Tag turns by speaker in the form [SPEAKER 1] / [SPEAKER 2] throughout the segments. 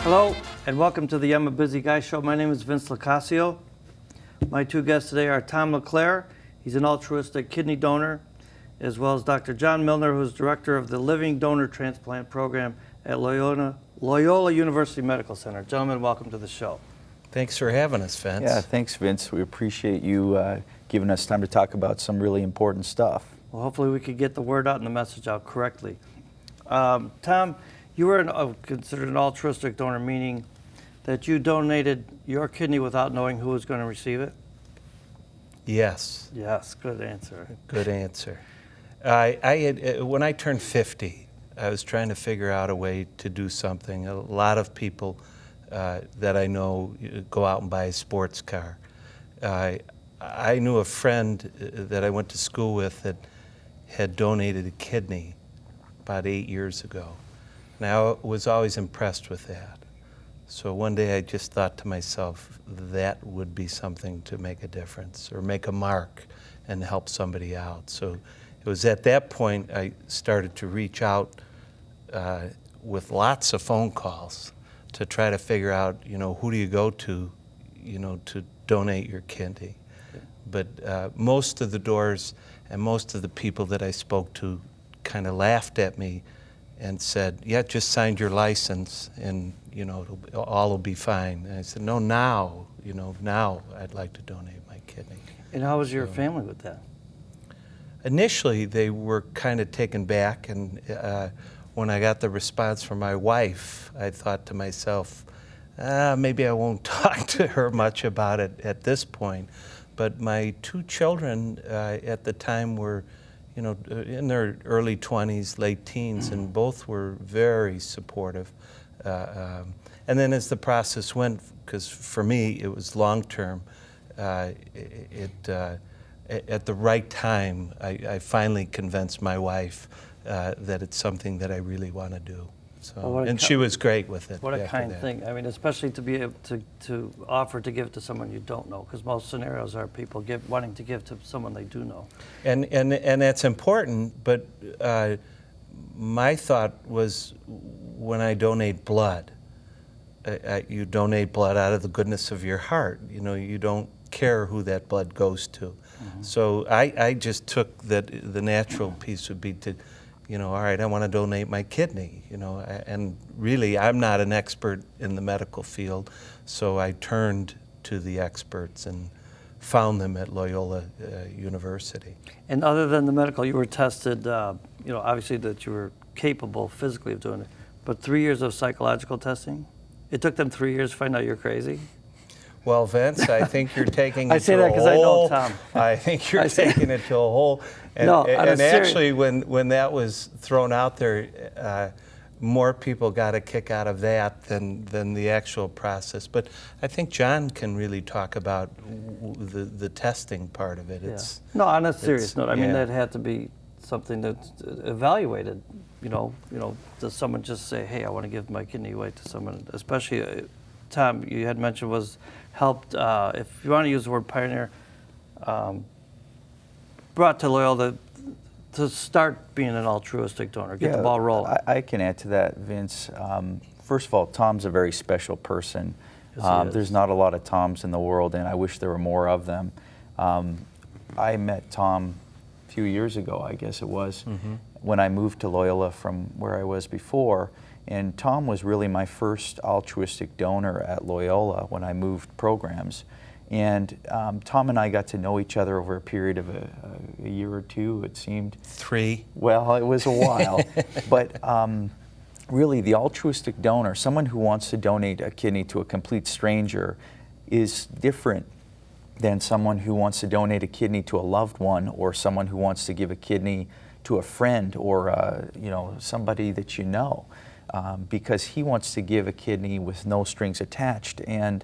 [SPEAKER 1] Hello, and welcome to the I'm a Busy Guy show. My name is Vince LoCascio. My two guests today are Tom LeClair. He's an altruistic kidney donor, as well as Dr. John Milner, who's director of the Living Donor Transplant Program at Loyola University Medical Center. Gentlemen, welcome to the show.
[SPEAKER 2] Thanks for having us, Vince.
[SPEAKER 3] Yeah, thanks, Vince. We appreciate you giving us time to talk about some really important stuff.
[SPEAKER 1] Well, hopefully we could get the word out and the message out correctly. Tom, you were considered an altruistic donor, meaning that you donated your kidney without knowing who was going to receive it?
[SPEAKER 2] Yes.
[SPEAKER 1] Yes, good answer.
[SPEAKER 2] Good answer. I had, when I turned 50, I was trying to figure out a way to do something. A lot of people that I know go out and buy a sports car. I knew a friend that I went to school with that had donated a kidney about 8 years ago. Now, I was always impressed with that. So one day I just thought to myself, that would be something to make a difference or make a mark and help somebody out. So it was at that point I started to reach out with lots of phone calls to try to figure out, who do you go to, to donate your kidney. But most of the doors and most of the people that I spoke to kind of laughed at me and said, yeah, just signed your license and, all will be fine. And I said, no, now I'd like to donate my kidney.
[SPEAKER 1] And how was your family with that?
[SPEAKER 2] Initially, they were kind of taken back, and when I got the response from my wife, I thought to myself, maybe I won't talk to her much about it at this point. But my two children at the time were, in their early 20s, late teens, and both were very supportive. And then as the process went, because for me it was long-term, at the right time, I finally convinced my wife that it's something that I really want to do. So, and she was great with it.
[SPEAKER 1] What a kind thing. I mean, especially to be able to offer to give to someone you don't know, because most scenarios are people wanting to give to someone they do know.
[SPEAKER 2] And that's important, but my thought was when I donate blood, you donate blood out of the goodness of your heart. You don't care who that blood goes to. Mm-hmm. So I just took that the natural piece would be to, all right, I want to donate my kidney, and really I'm not an expert in the medical field, so I turned to the experts and found them at Loyola University.
[SPEAKER 1] And other than the medical, you were tested, obviously that you were capable physically of doing it, but 3 years of psychological testing? It took them 3 years to find out you're crazy?
[SPEAKER 2] Well, Vince, I think you're taking it
[SPEAKER 1] I say
[SPEAKER 2] to
[SPEAKER 1] that
[SPEAKER 2] a
[SPEAKER 1] because I know
[SPEAKER 2] whole.
[SPEAKER 1] Tom.
[SPEAKER 2] I think you're taking it to a whole. And,
[SPEAKER 1] No,
[SPEAKER 2] and actually, when that was thrown out there, more people got a kick out of that than the actual process. But I think John can really talk about the testing part of it.
[SPEAKER 1] Yeah. No, on a serious note, I mean, that had to be something that's evaluated. Does someone just say, hey, I want to give my kidney away to someone, especially, Tom, you had mentioned was helped, if you want to use the word pioneer, brought to Loyola to start being an altruistic donor, get the ball rolling.
[SPEAKER 3] I can add to that, Vince. First of all, Tom's a very special person.
[SPEAKER 1] Yes,
[SPEAKER 3] there's not a lot of Toms in the world, and I wish there were more of them. I met Tom a few years ago, I guess it was, when I moved to Loyola from where I was before. And Tom was really my first altruistic donor at Loyola when I moved programs. And Tom and I got to know each other over a period of a year or two, it seemed.
[SPEAKER 2] 3.
[SPEAKER 3] Well, it was a while. But really, the altruistic donor, someone who wants to donate a kidney to a complete stranger, is different than someone who wants to donate a kidney to a loved one, or someone who wants to give a kidney to a friend or somebody that you know. Because he wants to give a kidney with no strings attached, and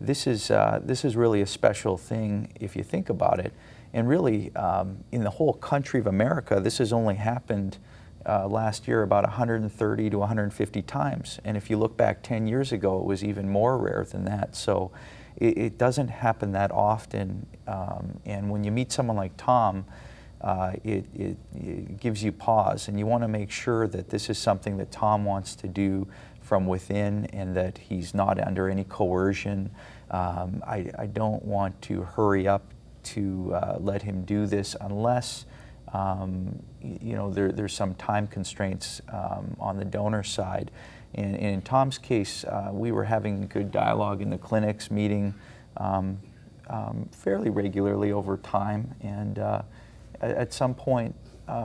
[SPEAKER 3] this is really a special thing if you think about it. And really, in the whole country of America, this has only happened last year about 130 to 150 times. And if you look back 10 years ago, it was even more rare than that. So it doesn't happen that often. And when you meet someone like Tom, it gives you pause, and you want to make sure that this is something that Tom wants to do from within and that he's not under any coercion. I don't want to hurry up to let him do this unless there's some time constraints on the donor side. And in Tom's case, we were having good dialogue in the clinics, meeting fairly regularly over time, and at some point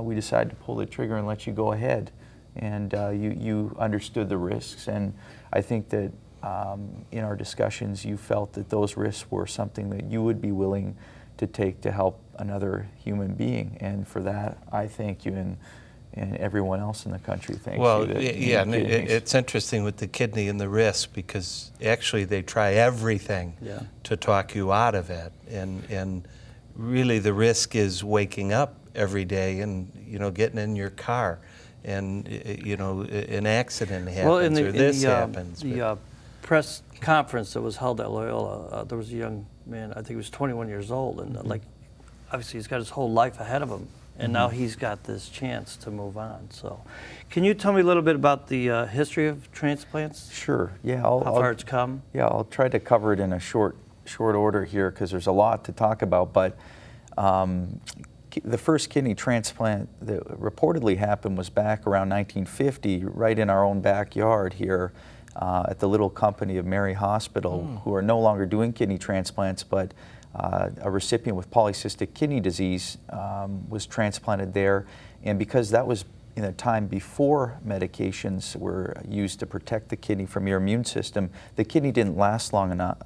[SPEAKER 3] we decided to pull the trigger and let you go ahead. And you understood the risks, and I think that in our discussions you felt that those risks were something that you would be willing to take to help another human being, and for that I thank you, and everyone else in the country thanks you.
[SPEAKER 2] Well,
[SPEAKER 3] that
[SPEAKER 2] yeah,
[SPEAKER 3] need
[SPEAKER 2] and
[SPEAKER 3] kidneys.
[SPEAKER 2] it's interesting with the kidney and the risk, because actually they try everything
[SPEAKER 1] Yeah.
[SPEAKER 2] to talk you out of it, and really the risk is waking up every day and getting in your car, and an accident happens,
[SPEAKER 1] Well, in
[SPEAKER 2] or this happens.
[SPEAKER 1] the press conference that was held at Loyola, there was a young man, I think he was 21 years old, and like, obviously he's got his whole life ahead of him, and now he's got this chance to move on. So, can you tell me a little bit about the history of transplants?
[SPEAKER 3] Sure. Yeah.
[SPEAKER 1] How far it's come?
[SPEAKER 3] Yeah, I'll try to cover it in a short order here because there's a lot to talk about. But the first kidney transplant that reportedly happened was back around 1950, right in our own backyard here at the little company of Mary Hospital, who are no longer doing kidney transplants, but a recipient with polycystic kidney disease was transplanted there. And because that was in a time before medications were used to protect the kidney from your immune system, the kidney didn't last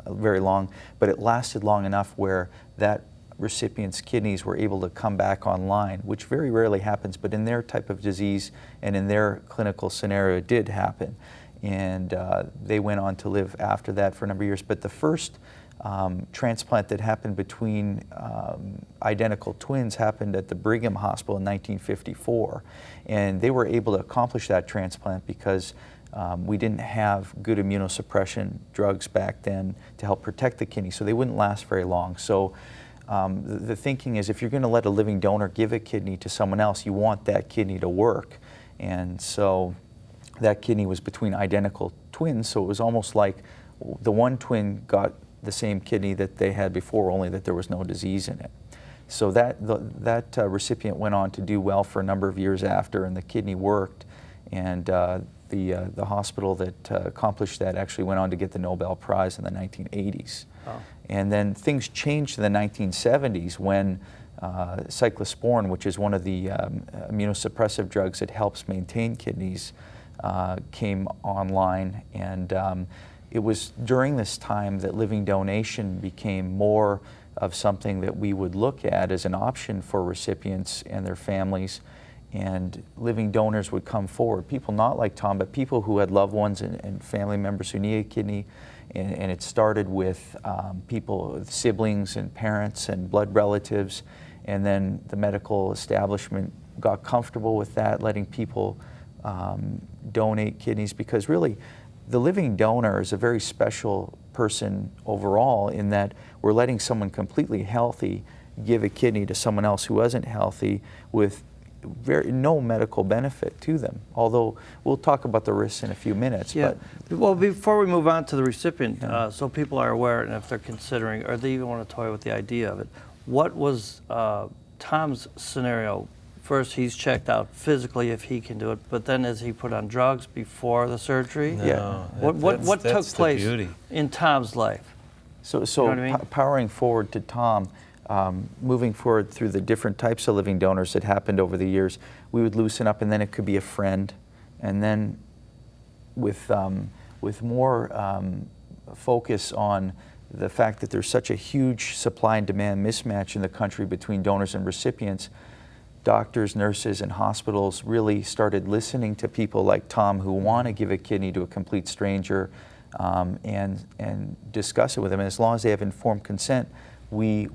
[SPEAKER 3] very long, but it lasted long enough where that recipient's kidneys were able to come back online, which very rarely happens, but in their type of disease and in their clinical scenario, it did happen. And they went on to live after that for a number of years. But the first transplant that happened between identical twins happened at the Brigham Hospital in 1954. And they were able to accomplish that transplant because we didn't have good immunosuppression drugs back then to help protect the kidney, so they wouldn't last very long. So the thinking is if you're going to let a living donor give a kidney to someone else, you want that kidney to work. And so that kidney was between identical twins, so it was almost like the one twin got the same kidney that they had before, only that there was no disease in it. So that recipient went on to do well for a number of years after, and the kidney worked. And the hospital that accomplished that actually went on to get the Nobel Prize in the 1980s.
[SPEAKER 1] Oh.
[SPEAKER 3] And then things changed in the 1970s when cyclosporin, which is one of the immunosuppressive drugs that helps maintain kidneys, came online. And it was during this time that living donation became more of something that we would look at as an option for recipients and their families. And living donors would come forward, people not like Tom, but people who had loved ones and family members who needed a kidney. And it started with people, siblings and parents and blood relatives. And then the medical establishment got comfortable with that, letting people donate kidneys, because really the living donor is a very special person overall in that we're letting someone completely healthy give a kidney to someone else who wasn't healthy with no medical benefit to them. Although we'll talk about the risks in a few minutes.
[SPEAKER 1] Yeah.
[SPEAKER 3] But
[SPEAKER 1] Well, before we move on to the recipient, so people are aware, and if they're considering, or they even want to toy with the idea of it, what was Tom's scenario? First, he's checked out physically if he can do it, but then is he put on drugs before the surgery?
[SPEAKER 2] No,
[SPEAKER 3] Yeah.
[SPEAKER 1] What
[SPEAKER 2] that's
[SPEAKER 1] took
[SPEAKER 2] the
[SPEAKER 1] place
[SPEAKER 2] beauty.
[SPEAKER 1] in Tom's life?
[SPEAKER 3] So
[SPEAKER 1] You know what I mean?
[SPEAKER 3] powering forward to Tom, moving forward through the different types of living donors that happened over the years, we would loosen up, and then it could be a friend, and then with more focus on the fact that there's such a huge supply and demand mismatch in the country between donors and recipients, doctors, nurses, and hospitals really started listening to people like Tom who want to give a kidney to a complete stranger and discuss it with them. And as long as they have informed consent, we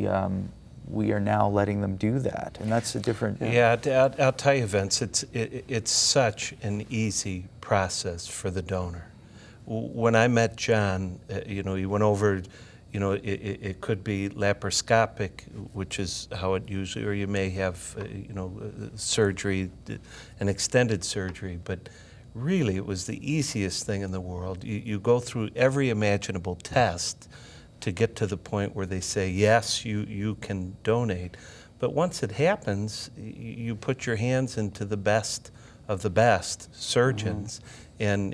[SPEAKER 3] are now letting them do that, and that's a different.
[SPEAKER 2] Yeah, I'll tell you, Vince, it's such an easy process for the donor. When I met John, he went over, it could be laparoscopic, which is how it usually, or you may have, surgery, an extended surgery. But really, it was the easiest thing in the world. You go through every imaginable test to get to the point where they say, yes, you can donate. But once it happens, you put your hands into the best of the best surgeons, and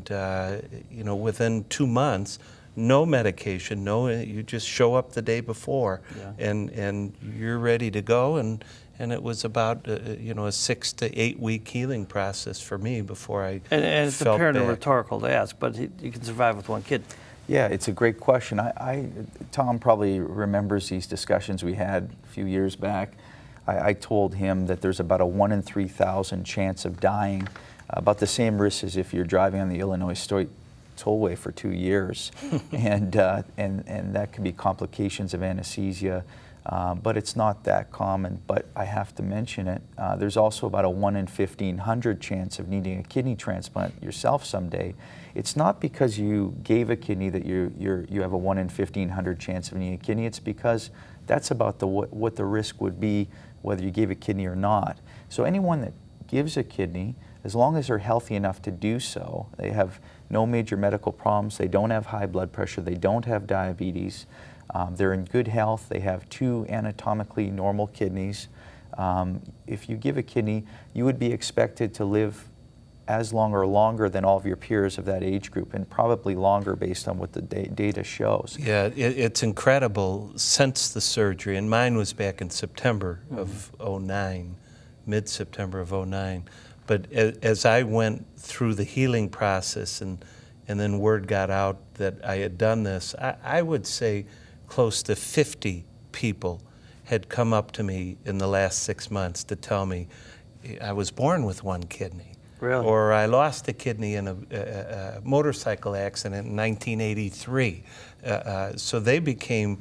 [SPEAKER 2] within 2 months, no medication, you just show up the day before, and you're ready to go. And it was about a 6 to 8 week healing process for me before I
[SPEAKER 1] And it's
[SPEAKER 2] felt
[SPEAKER 1] apparently
[SPEAKER 2] back.
[SPEAKER 1] rhetorical to ask, but you can survive with one kid.
[SPEAKER 3] Yeah, it's a great question. Tom probably remembers these discussions we had a few years back. I told him that there's about a 1 in 3,000 chance of dying, about the same risk as if you're driving on the Illinois State Tollway for 2 years, and that could be complications of anesthesia, but it's not that common. But I have to mention it. There's also about a 1 in 1,500 chance of needing a kidney transplant yourself someday. It's not because you gave a kidney that you have a 1 in 1,500 chance of needing a kidney. It's because that's about what the risk would be whether you gave a kidney or not. So anyone that gives a kidney, as long as they're healthy enough to do so, they have no major medical problems, they don't have high blood pressure, they don't have diabetes, they're in good health, they have 2 anatomically normal kidneys. If you give a kidney, you would be expected to live as long or longer than all of your peers of that age group, and probably longer based on what the data shows.
[SPEAKER 2] Yeah, it's incredible since the surgery, and mine was back in September of '09, mid-September of '09. But as I went through the healing process and then word got out that I had done this, I would say close to 50 people had come up to me in the last 6 months to tell me I was born with 1 kidney.
[SPEAKER 1] Really?
[SPEAKER 2] Or I lost a kidney in a motorcycle accident in 1983. So they became,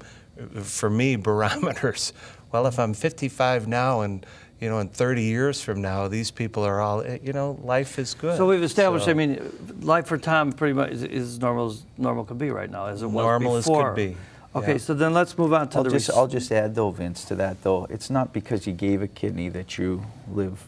[SPEAKER 2] for me, barometers. Well, if I'm 55 now and in 30 years from now, these people are all, life is good.
[SPEAKER 1] So we've established, life for Tom pretty much is normal could be right now, as it was
[SPEAKER 2] Normal as
[SPEAKER 1] before.
[SPEAKER 2] could be.
[SPEAKER 1] Okay,
[SPEAKER 2] Yeah.
[SPEAKER 1] so then let's move on to
[SPEAKER 3] I'll just add though, Vince, to that though. It's not because you gave a kidney that you live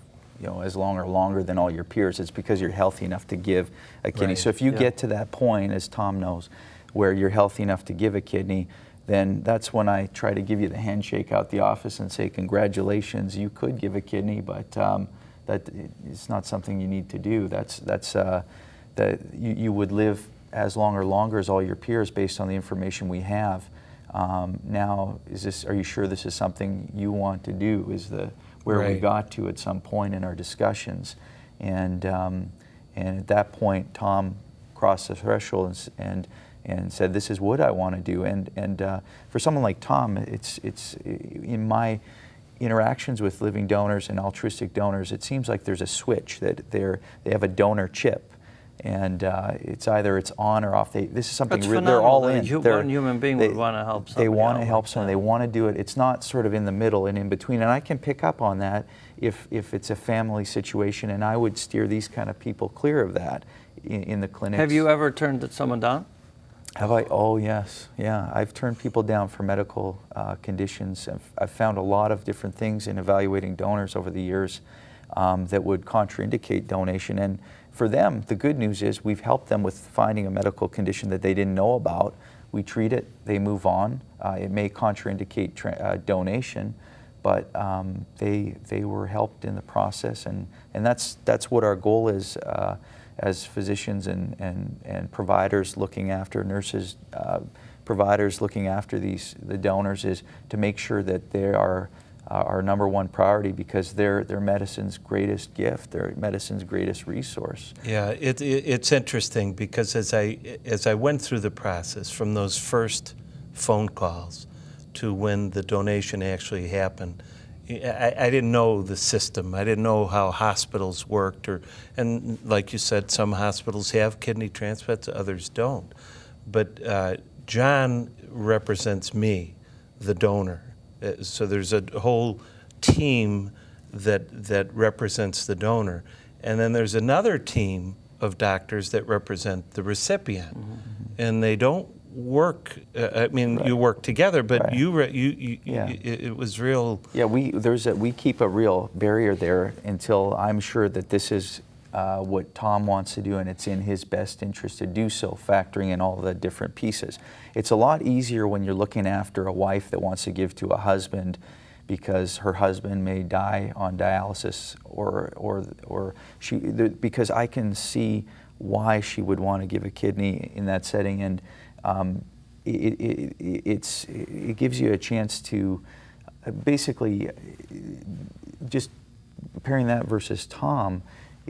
[SPEAKER 3] as long or longer than all your peers. It's because you're healthy enough to give a kidney.
[SPEAKER 2] Right.
[SPEAKER 3] So if you get to that point, as Tom knows, where you're healthy enough to give a kidney, then that's when I try to give you the handshake out the office and say, congratulations, you could give a kidney, but that it's not something you need to do. That you would live as long or longer as all your peers based on the information we have. Now, are you sure this is something you want to do? Is where we
[SPEAKER 2] Right.
[SPEAKER 3] got to at some point in our discussions, and at that point, Tom crossed the threshold and said, "This is what I want to do." And for someone like Tom, it's in my interactions with living donors and altruistic donors, it seems like there's a switch that they have a donor chip. And it's either it's on or off. This is something
[SPEAKER 1] That's
[SPEAKER 3] they're all
[SPEAKER 1] phenomenal
[SPEAKER 3] in.
[SPEAKER 1] that one human being would want to help somebody
[SPEAKER 3] They want to
[SPEAKER 1] out
[SPEAKER 3] help
[SPEAKER 1] like
[SPEAKER 3] someone.
[SPEAKER 1] that.
[SPEAKER 3] They want to do it. It's not sort of in the middle and in between. And I can pick up on that if it's a family situation. And I would steer these kind of people clear of that in the clinics.
[SPEAKER 1] Have you ever turned someone down?
[SPEAKER 3] Have I? Oh, yes. Yeah. I've turned people down for medical conditions. I've found a lot of different things in evaluating donors over the years that would contraindicate donation. And for them, the good news is we've helped them with finding a medical condition that they didn't know about. We treat it, they move on. It may contraindicate donation, but they were helped in the process. And that's what our goal is as physicians and providers looking after, nurses, providers looking after the donors, is to make sure that they are our number one priority, because they're medicine's greatest gift, they're medicine's greatest resource.
[SPEAKER 2] Yeah, it's interesting because as I went through the process from those first phone calls to when the donation actually happened, I didn't know the system. I didn't know how hospitals worked, and like you said, some hospitals have kidney transplants, others don't. But John represents me, the donor. So there's a whole team that represents the donor. And then there's another team of doctors that represent the recipient. Mm-hmm. And they don't work. I mean, you work together, but
[SPEAKER 3] Right.
[SPEAKER 2] it was real.
[SPEAKER 3] Yeah, we keep a real barrier there until I'm sure that this is what Tom wants to do, and it's in his best interest to do so, factoring in all the different pieces. It's a lot easier when you're looking after a wife that wants to give to a husband because her husband may die on dialysis, because I can see why she would want to give a kidney in that setting, and it gives you a chance to basically just comparing that versus Tom.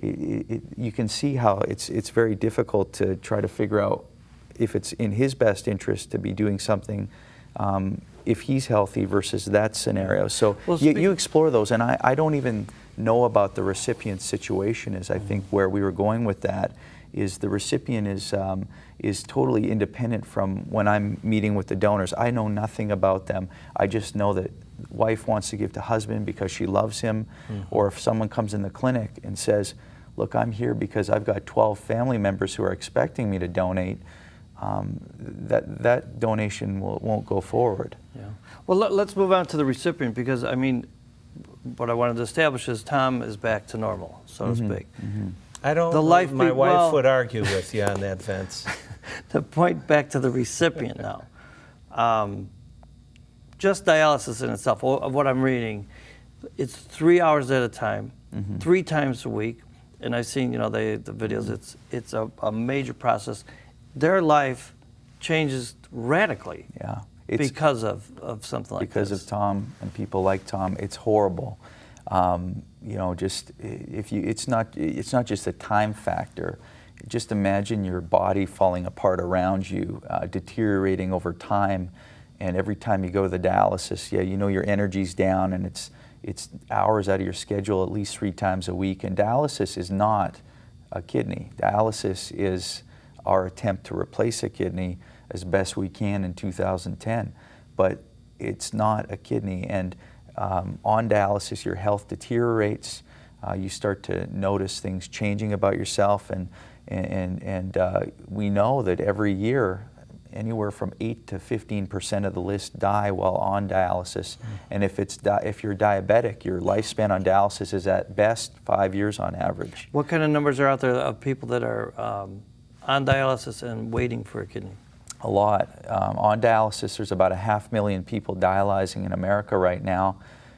[SPEAKER 3] You can see how it's very difficult to try to figure out if it's in his best interest to be doing something if he's healthy versus that scenario. So you explore those, and I don't even know about the recipient situation. Is I think where we were going with that is the recipient is totally independent from when I'm meeting with the donors. I know nothing about them. I just know that wife wants to give to husband because she loves him, or if someone comes in the clinic and says, look, I'm here because I've got 12 family members who are expecting me to donate, that donation won't go forward.
[SPEAKER 1] Yeah. Well, let's move on to the recipient, because I mean, what I wanted to establish is Tom is back to normal, so to speak.
[SPEAKER 2] I don't. My wife would argue with you on that, Vince.
[SPEAKER 1] The point back to the recipient now. Just dialysis in itself, of what I'm reading, it's 3 hours at a time, 3 times a week, and I've seen the videos. It's a major process. Their life changes radically.
[SPEAKER 3] Yeah.
[SPEAKER 1] Because of something like
[SPEAKER 3] because
[SPEAKER 1] this.
[SPEAKER 3] Because of Tom and people like Tom, it's horrible. It's not just a time factor. Just imagine your body falling apart around you, deteriorating over time, and every time you go to the dialysis, your energy's down, and it's hours out of your schedule at least 3 times a week. And dialysis is not a kidney. Dialysis is our attempt to replace a kidney as best we can in 2010, but it's not a kidney. And on dialysis, your health deteriorates. You start to notice things changing about yourself, and we know that every year, anywhere from 8 to 15% of the list die while on dialysis. And if you're diabetic, your lifespan on dialysis is at best 5 years on average.
[SPEAKER 1] What kind of numbers are out there of people that are on dialysis and waiting for a kidney?
[SPEAKER 3] A lot. On dialysis, there's about 500,000 people dialyzing in America right now.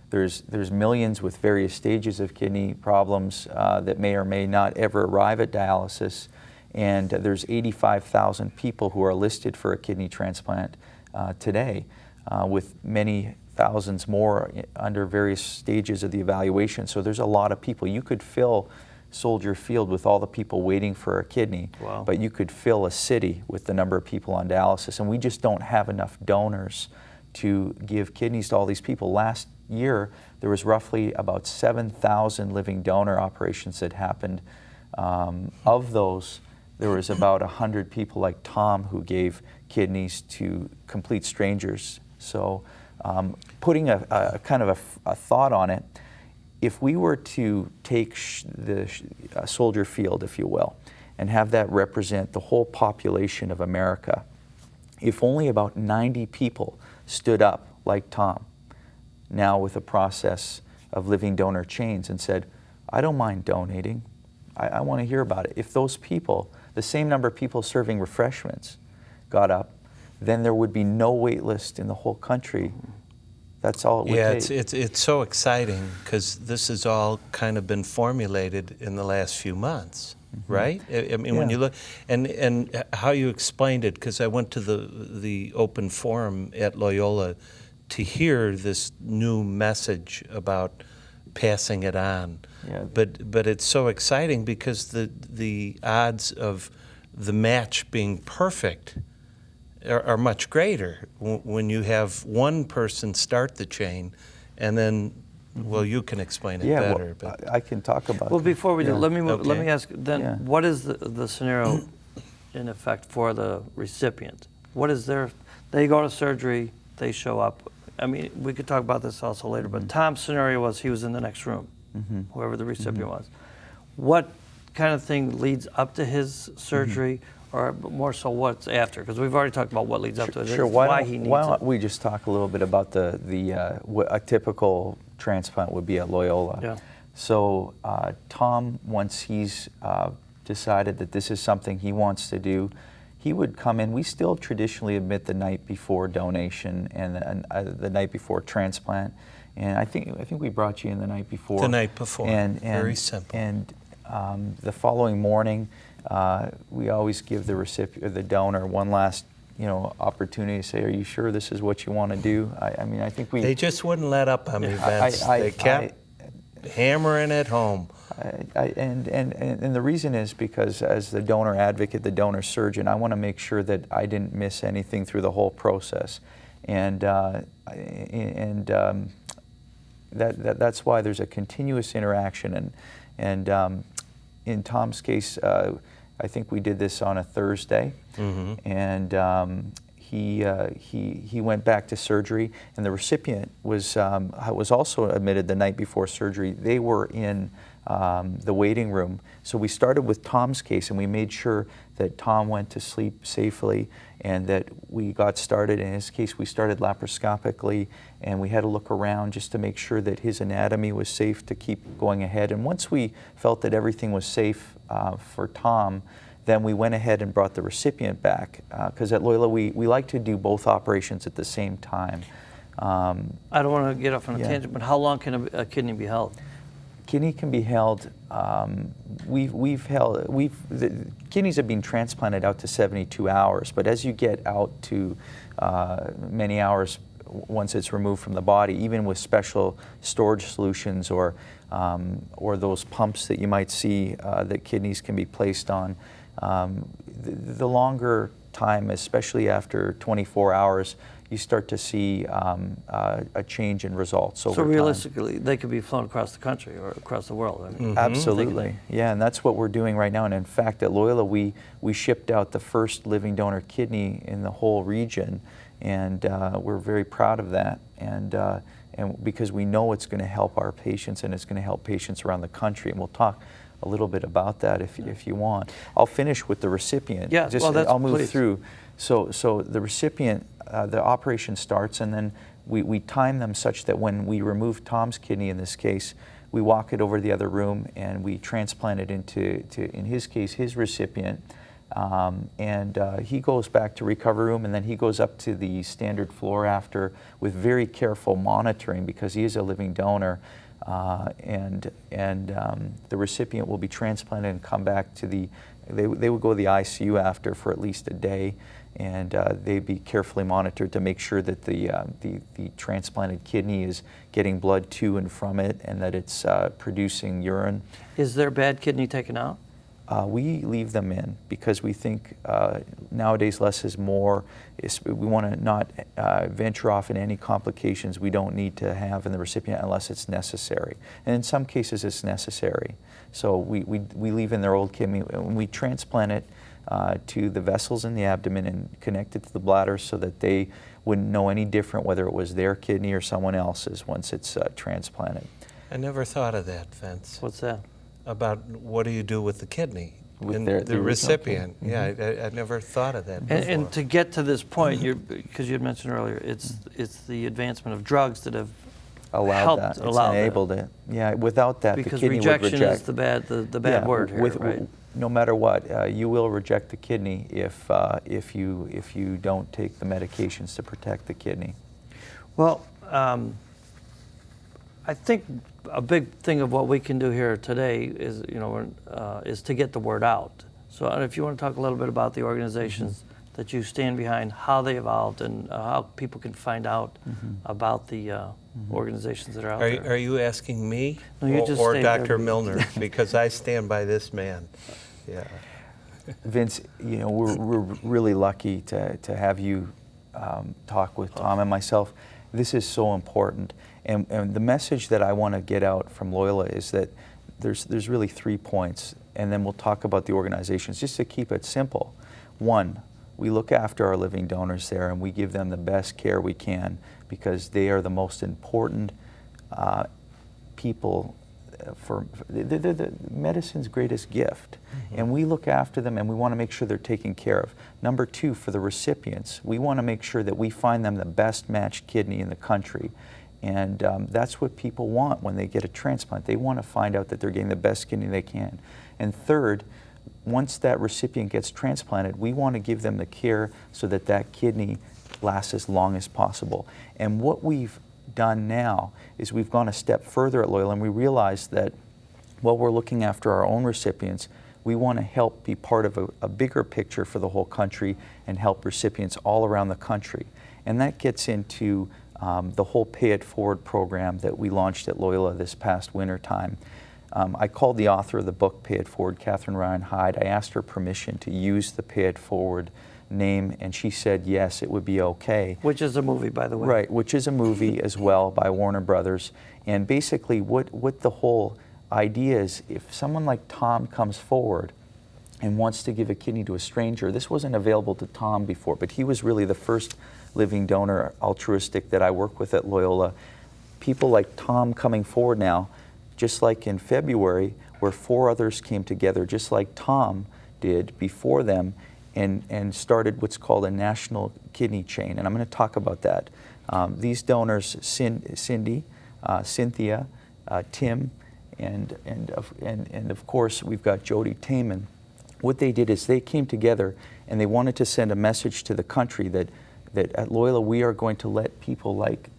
[SPEAKER 3] There's millions with various stages of kidney problems that may or may not ever arrive at dialysis. And there's 85,000 people who are listed for a kidney transplant today, with many thousands more under various stages of the evaluation. So there's a lot of people. You could fill Soldier Field with all the people waiting for a kidney,
[SPEAKER 1] wow.
[SPEAKER 3] But you could fill a city with the number of people on dialysis, and we just don't have enough donors to give kidneys to all these people. Last year, there was roughly about 7,000 living donor operations that happened. Of those, there was about 100 people like Tom who gave kidneys to complete strangers. So putting a kind of a thought on it, if we were to take the Soldier Field, if you will, and have that represent the whole population of America, if only about 90 people stood up like Tom, now with a process of living donor chains, and said, I don't mind donating, I want to hear about it. If those people, the same number of people serving refreshments, got up, then there would be no wait list in the whole country. That's all it would take.
[SPEAKER 2] Yeah, it's so exciting because this has all kind of been formulated in the last few months, right? I mean, when you look, and how you explained it, because I went to the open forum at Loyola to hear this new message about passing it on.
[SPEAKER 3] Yeah.
[SPEAKER 2] But it's so exciting because the odds of the match being perfect are much greater when you have one person start the chain, and then, well, you can explain it better.
[SPEAKER 3] Well, I can talk about.
[SPEAKER 1] Well, before we do, let me ask then.
[SPEAKER 3] Yeah.
[SPEAKER 1] What is the scenario, in effect, for the recipient? What is their? They go to surgery. They show up. I mean, we could talk about this also later. But Tom's scenario was he was in the next room, whoever the recipient was. What kind of thing leads up to his surgery? or more so what's after? Because we've already talked about what leads up to it.
[SPEAKER 3] Sure.
[SPEAKER 1] It's
[SPEAKER 3] Why
[SPEAKER 1] he needs
[SPEAKER 3] don't
[SPEAKER 1] it.
[SPEAKER 3] we just talk a little bit about what a typical transplant would be at Loyola?
[SPEAKER 1] Yeah.
[SPEAKER 3] So Tom, once he's decided that this is something he wants to do, he would come in. We still traditionally admit the night before donation and the night before transplant. And I think we brought you in the night before.
[SPEAKER 2] The night before.
[SPEAKER 3] And
[SPEAKER 2] very simple.
[SPEAKER 3] And the following morning, we always give the recipient, the donor, one last opportunity to say, "Are you sure this is what you want to do?" I mean, I think we.
[SPEAKER 2] They just wouldn't let up on me, Vince. They kept hammering it home.
[SPEAKER 3] And the reason is because as the donor advocate, the donor surgeon, I want to make sure that I didn't miss anything through the whole process, and that's why there's a continuous interaction. And in Tom's case, I think we did this on a Thursday, and he went back to surgery, and the recipient was also admitted the night before surgery. They were in the waiting room. So we started with Tom's case, and we made sure that Tom went to sleep safely, and that we got started. In his case, we started laparoscopically, and we had to look around just to make sure that his anatomy was safe to keep going ahead. And once we felt that everything was safe for Tom, then we went ahead and brought the recipient back, because at Loyola we like to do both operations at the same time.
[SPEAKER 1] I don't want to get off on a tangent, but how long can a kidney be held?
[SPEAKER 3] Kidney can be held. The kidneys have been transplanted out to 72 hours, but as you get out to many hours once it's removed from the body, even with special storage solutions or those pumps that you might see that kidneys can be placed on, the longer time, especially after 24 hours, you start to see a change in results over
[SPEAKER 1] So
[SPEAKER 3] time.
[SPEAKER 1] realistically, they could be flown across the country or across the world. I mean,
[SPEAKER 3] Absolutely, yeah, and that's what we're doing right now. And in fact, at Loyola, we shipped out the first living donor kidney in the whole region, and we're very proud of that. And because we know it's going to help our patients, and it's going to help patients around the country, and we'll talk a little bit about that if you want. I'll finish with the recipient.
[SPEAKER 1] Yeah,
[SPEAKER 3] I'll move
[SPEAKER 1] please.
[SPEAKER 3] through. So the recipient, the operation starts, and then we time them such that when we remove Tom's kidney in this case, we walk it over to the other room and we transplant it into in his case, his recipient. He goes back to recovery room, and then he goes up to the standard floor after with very careful monitoring, because he is a living donor. The recipient will be transplanted and come back to they would go to the ICU after for at least a day, and they'd be carefully monitored to make sure that the transplanted kidney is getting blood to and from it, and that it's producing urine.
[SPEAKER 1] Is their bad kidney taken out?
[SPEAKER 3] We leave them in because we think nowadays less is more. We want to not venture off in any complications we don't need to have in the recipient unless it's necessary. And in some cases it's necessary. So we leave in their old kidney. When we transplant it to the vessels in the abdomen and connect it to the bladder so that they wouldn't know any different whether it was their kidney or someone else's once it's transplanted.
[SPEAKER 2] I never thought of that, Vince.
[SPEAKER 1] What's that?
[SPEAKER 2] About what do you do with the kidney?
[SPEAKER 3] With
[SPEAKER 2] the recipient. Yeah, I never thought of that before.
[SPEAKER 1] And to get to this point, because you had mentioned earlier, it's the advancement of drugs that have
[SPEAKER 3] allowed
[SPEAKER 1] helped
[SPEAKER 3] that. It's enabled it. Yeah, without that,
[SPEAKER 1] because
[SPEAKER 3] the kidney
[SPEAKER 1] rejection
[SPEAKER 3] would reject.
[SPEAKER 1] is the bad word here, right?
[SPEAKER 3] No matter what, you will reject the kidney if you don't take the medications to protect the kidney.
[SPEAKER 1] Well, I think a big thing of what we can do here today is, is to get the word out. So if you want to talk a little bit about the organizations that you stand behind, how they evolved, and how people can find out about the organizations that are out there.
[SPEAKER 2] Are you asking me
[SPEAKER 1] No, you just
[SPEAKER 2] or
[SPEAKER 1] stay
[SPEAKER 2] Dr.
[SPEAKER 1] there.
[SPEAKER 2] Milner? Because I stand by this man. Yeah.
[SPEAKER 3] Vince, we're really lucky to have you talk with Tom and myself. This is so important. And the message that I want to get out from Loyola is that there's really 3 points, and then we'll talk about the organizations, just to keep it simple. 1, we look after our living donors there, and we give them the best care we can, because they are the most important people they're the medicine's greatest gift. And we look after them and we want to make sure they're taken care of. Number two, for the recipients, we want to make sure that we find them the best matched kidney in the country. And that's what people want when they get a transplant. They want to find out that they're getting the best kidney they can. And third, once that recipient gets transplanted, we want to give them the care so that that kidney lasts as long as possible. And what we've done now is we've gone a step further at Loyola, and we realized that while we're looking after our own recipients, we want to help be part of a bigger picture for the whole country and help recipients all around the country. And that gets into the whole Pay It Forward program that we launched at Loyola this past winter time. I called the author of the book, Pay It Forward, Catherine Ryan Hyde. I asked her permission to use the Pay It Forward name, and she said yes, it would be okay.
[SPEAKER 1] Which is a movie, by the way.
[SPEAKER 3] Right, which is a movie as well by Warner Brothers. And basically what the whole idea is, if someone like Tom comes forward and wants to give a kidney to a stranger, this wasn't available to Tom before, but he was really the first living donor altruistic that I work with at Loyola. People like Tom coming forward now, just like in February, where 4 others came together, just like Tom did before them, and started what's called a national kidney chain. And I'm going to talk about that. These donors, Cindy, Cynthia, Tim, and of course we've got Jody Taman. What they did is they came together and they wanted to send a message to the country that at Loyola we are going to let people like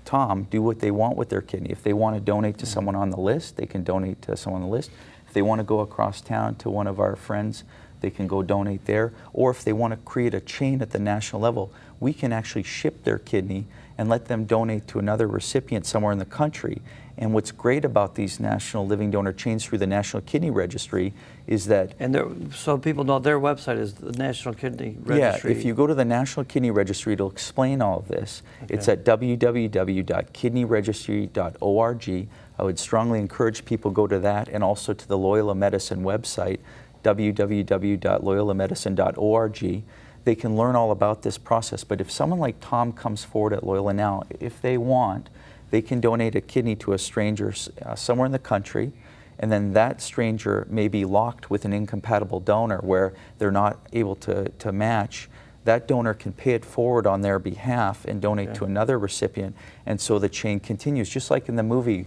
[SPEAKER 3] Tom do what they want with their kidney. If they want to donate to someone on the list, they can donate to someone on the list. If they want to go across town to one of our friends, they can go donate there. Or if they want to create a chain at the national level, we can actually ship their kidney and let them donate to another recipient somewhere in the country. And what's great about these national living donor chains through the National Kidney Registry is that...
[SPEAKER 1] And so people know their website is the National Kidney Registry.
[SPEAKER 3] Yeah, if you go to the National Kidney Registry, it'll explain all of this. Okay. It's at www.kidneyregistry.org. I would strongly encourage people to go to that, and also to the Loyola Medicine website, www.loyolamedicine.org. They can learn all about this process. But if someone like Tom comes forward at Loyola now, if they want, they can donate a kidney to a stranger somewhere in the country, and then that stranger may be locked with an incompatible donor where they're not able to match. That donor can pay it forward on their behalf and donate to another recipient, and so the chain continues, just like in the movie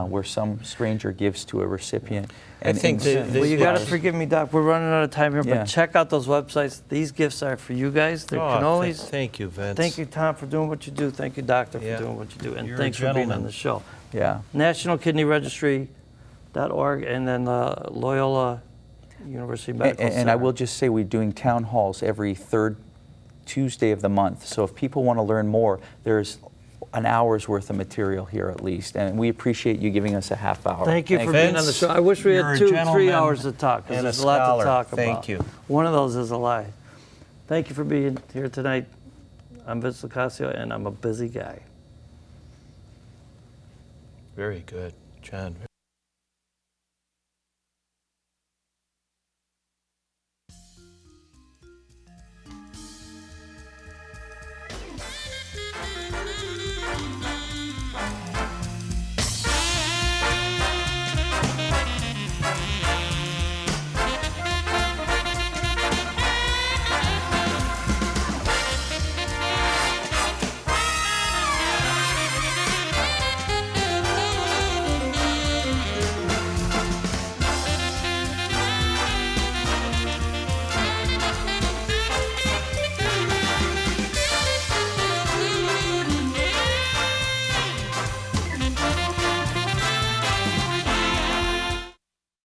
[SPEAKER 3] where some stranger gives to a recipient.
[SPEAKER 2] I think
[SPEAKER 1] well, you got to forgive me, Doc. We're running out of time here,
[SPEAKER 3] Yeah.
[SPEAKER 1] but check out those websites. These gifts are for you guys. They can always.
[SPEAKER 2] Thank you, Vince.
[SPEAKER 1] Thank you, Tom, for doing what you do. Thank you, Doctor, for doing what you do. And
[SPEAKER 2] You're a
[SPEAKER 1] thanks for being on
[SPEAKER 2] gentleman.
[SPEAKER 1] the show.
[SPEAKER 3] Yeah.
[SPEAKER 1] NationalKidneyRegistry.org, and then Loyola University Medical Center.
[SPEAKER 3] And I will just say we're doing town halls every third Tuesday of the month. So if people want to learn more, there's an hour's worth of material here at least, and we appreciate you giving us a half hour.
[SPEAKER 1] Thank you for being on the show. I wish we had 2-3 hours to talk, because
[SPEAKER 2] and a
[SPEAKER 1] there's a lot
[SPEAKER 2] scholar.
[SPEAKER 1] to talk about.
[SPEAKER 2] Thank you.
[SPEAKER 1] One of those is a lie. Thank you for being here tonight. I'm Vince LoCascio, and I'm a busy guy.
[SPEAKER 2] Very good, John.